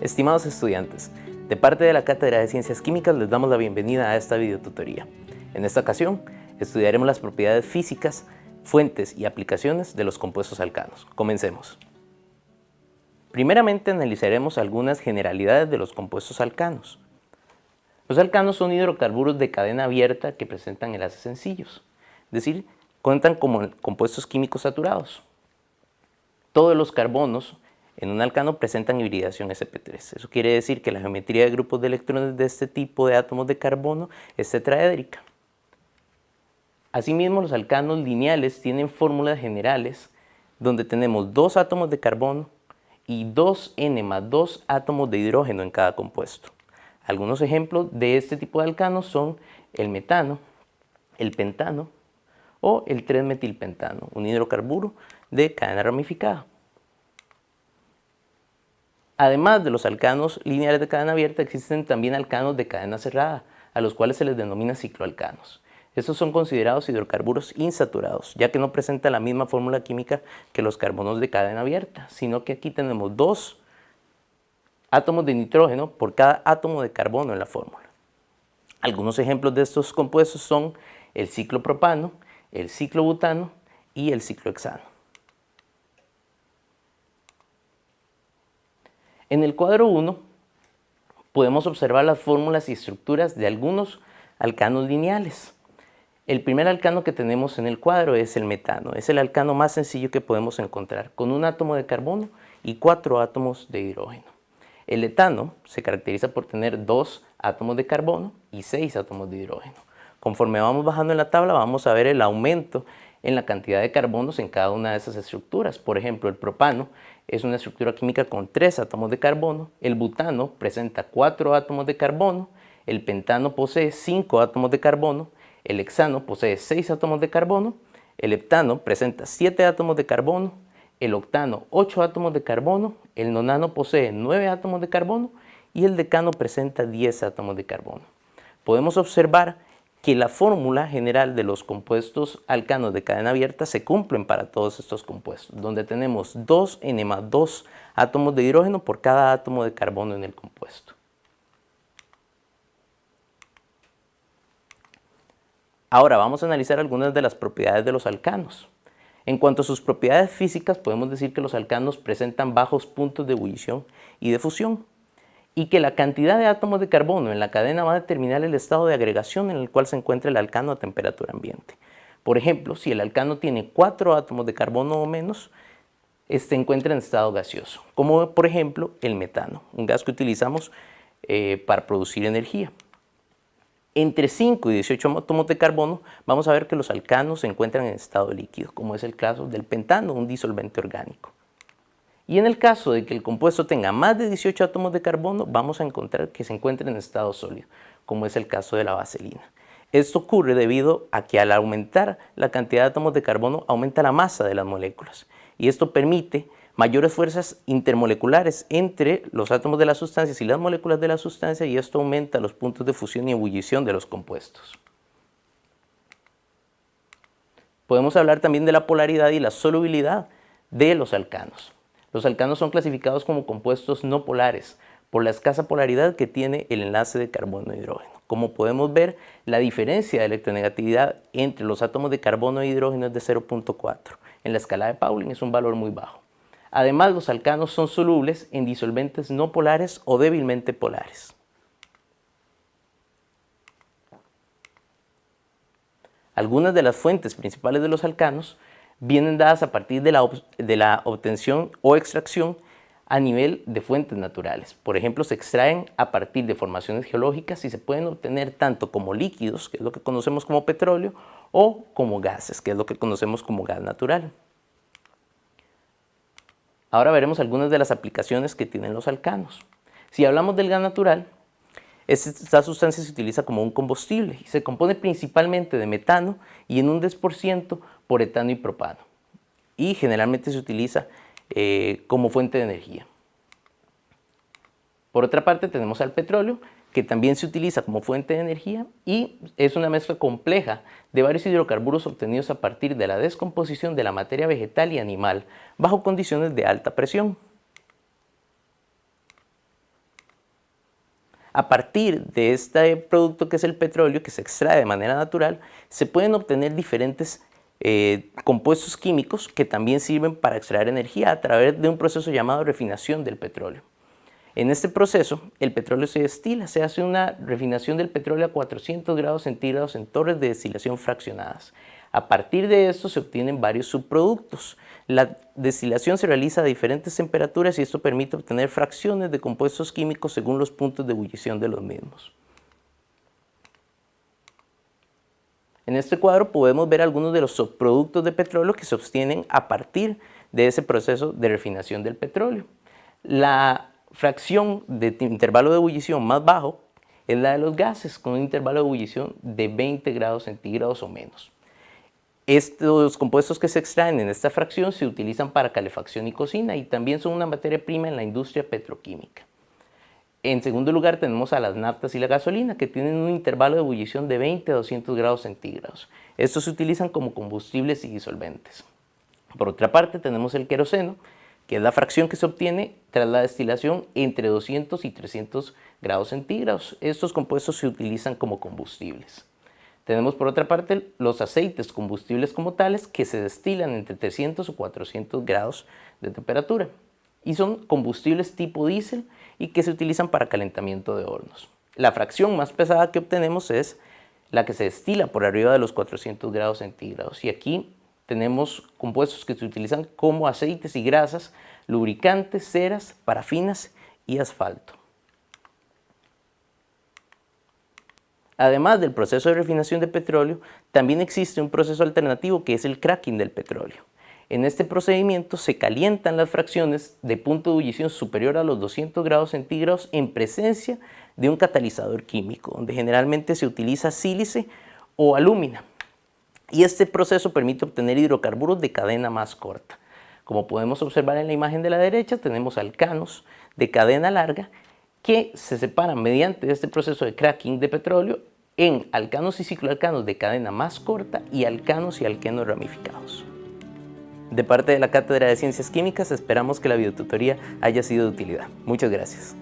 Estimados estudiantes, de parte de la Cátedra de Ciencias Químicas les damos la bienvenida a esta videotutoría. En esta ocasión, estudiaremos las propiedades físicas, fuentes y aplicaciones de los compuestos alcanos. Comencemos. Primeramente analizaremos algunas generalidades de los compuestos alcanos. Los alcanos son hidrocarburos de cadena abierta que presentan enlaces sencillos, es decir, cuentan como compuestos químicos saturados. Todos los carbonos en un alcano presentan hibridación sp3. Eso quiere decir que la geometría de grupos de electrones de este tipo de átomos de carbono es tetraédrica. Asimismo, los alcanos lineales tienen fórmulas generales donde tenemos 2 átomos de carbono y 2N más 2 átomos de hidrógeno en cada compuesto. Algunos ejemplos de este tipo de alcanos son el metano, el pentano o el 3-metilpentano, un hidrocarburo de cadena ramificada. Además de los alcanos lineales de cadena abierta, existen también alcanos de cadena cerrada, a los cuales se les denomina cicloalcanos. Estos son considerados hidrocarburos insaturados, ya que no presentan la misma fórmula química que los carbonos de cadena abierta, sino que aquí tenemos 2 átomos de nitrógeno por cada átomo de carbono en la fórmula. Algunos ejemplos de estos compuestos son el ciclopropano, el ciclobutano y el ciclohexano. En el cuadro 1 podemos observar las fórmulas y estructuras de algunos alcanos lineales. El primer alcano que tenemos en el cuadro es el metano. Es el alcano más sencillo que podemos encontrar, con un átomo de carbono y 4 átomos de hidrógeno. El etano se caracteriza por tener 2 átomos de carbono y 6 átomos de hidrógeno. Conforme vamos bajando en la tabla vamos a ver el aumento en la cantidad de carbonos en cada una de esas estructuras. Por ejemplo, el propano es una estructura química con 3 átomos de carbono, el butano presenta 4 átomos de carbono, el pentano posee 5 átomos de carbono, el hexano posee 6 átomos de carbono, el heptano presenta 7 átomos de carbono, el octano 8 átomos de carbono, el nonano posee 9 átomos de carbono y el decano presenta 10 átomos de carbono. Podemos observar que la fórmula general de los compuestos alcanos de cadena abierta se cumplen para todos estos compuestos, donde tenemos 2N más 2 átomos de hidrógeno por cada átomo de carbono en el compuesto. Ahora vamos a analizar algunas de las propiedades de los alcanos. En cuanto a sus propiedades físicas, podemos decir que los alcanos presentan bajos puntos de ebullición y de fusión, y que la cantidad de átomos de carbono en la cadena va a determinar el estado de agregación en el cual se encuentra el alcano a temperatura ambiente. Por ejemplo, si el alcano tiene 4 átomos de carbono o menos, se encuentra en estado gaseoso, como por ejemplo el metano, un gas que utilizamos para producir energía. Entre 5 y 18 átomos de carbono, vamos a ver que los alcanos se encuentran en estado líquido, como es el caso del pentano, un disolvente orgánico. Y en el caso de que el compuesto tenga más de 18 átomos de carbono, vamos a encontrar que se encuentra en estado sólido, como es el caso de la vaselina. Esto ocurre debido a que al aumentar la cantidad de átomos de carbono, aumenta la masa de las moléculas. Y esto permite mayores fuerzas intermoleculares entre los átomos de las sustancias y las moléculas de la sustancia, y esto aumenta los puntos de fusión y ebullición de los compuestos. Podemos hablar también de la polaridad y la solubilidad de los alcanos. Los alcanos son clasificados como compuestos no polares por la escasa polaridad que tiene el enlace de carbono e hidrógeno. Como podemos ver, la diferencia de electronegatividad entre los átomos de carbono e hidrógeno es de 0.4. En la escala de Pauling es un valor muy bajo. Además, los alcanos son solubles en disolventes no polares o débilmente polares. Algunas de las fuentes principales de los alcanos vienen dadas a partir de la obtención o extracción a nivel de fuentes naturales. Por ejemplo, se extraen a partir de formaciones geológicas y se pueden obtener tanto como líquidos, que es lo que conocemos como petróleo, o como gases, que es lo que conocemos como gas natural. Ahora veremos algunas de las aplicaciones que tienen los alcanos. Si hablamos del gas natural, esta sustancia se utiliza como un combustible y se compone principalmente de metano y en un 10% por etano y propano. Y generalmente se utiliza como fuente de energía. Por otra parte tenemos al petróleo, que también se utiliza como fuente de energía y es una mezcla compleja de varios hidrocarburos obtenidos a partir de la descomposición de la materia vegetal y animal bajo condiciones de alta presión. A partir de este producto que es el petróleo, que se extrae de manera natural, se pueden obtener diferentes compuestos químicos que también sirven para extraer energía a través de un proceso llamado refinación del petróleo. En este proceso, el petróleo se destila, se hace una refinación del petróleo a 400 grados centígrados en torres de destilación fraccionadas. A partir de esto se obtienen varios subproductos. La destilación se realiza a diferentes temperaturas y esto permite obtener fracciones de compuestos químicos según los puntos de ebullición de los mismos. En este cuadro podemos ver algunos de los subproductos de petróleo que se obtienen a partir de ese proceso de refinación del petróleo. La fracción de intervalo de ebullición más bajo es la de los gases, con un intervalo de ebullición de 20 grados centígrados o menos. Estos compuestos que se extraen en esta fracción se utilizan para calefacción y cocina y también son una materia prima en la industria petroquímica. En segundo lugar tenemos a las naftas y la gasolina, que tienen un intervalo de ebullición de 20 a 200 grados centígrados. Estos se utilizan como combustibles y disolventes. Por otra parte tenemos el queroseno, que es la fracción que se obtiene tras la destilación entre 200 y 300 grados centígrados. Estos compuestos se utilizan como combustibles. Tenemos por otra parte los aceites combustibles como tales que se destilan entre 300 o 400 grados de temperatura y son combustibles tipo diésel y que se utilizan para calentamiento de hornos. La fracción más pesada que obtenemos es la que se destila por arriba de los 400 grados centígrados y aquí tenemos compuestos que se utilizan como aceites y grasas, lubricantes, ceras, parafinas y asfalto. Además del proceso de refinación de petróleo, también existe un proceso alternativo que es el cracking del petróleo. En este procedimiento se calientan las fracciones de punto de ebullición superior a los 200 grados centígrados en presencia de un catalizador químico, donde generalmente se utiliza sílice o alúmina. Y este proceso permite obtener hidrocarburos de cadena más corta. Como podemos observar en la imagen de la derecha, tenemos alcanos de cadena larga que se separan mediante este proceso de cracking de petróleo en alcanos y cicloalcanos de cadena más corta y alcanos y alquenos ramificados. De parte de la Cátedra de Ciencias Químicas esperamos que la videotutoría haya sido de utilidad. Muchas gracias.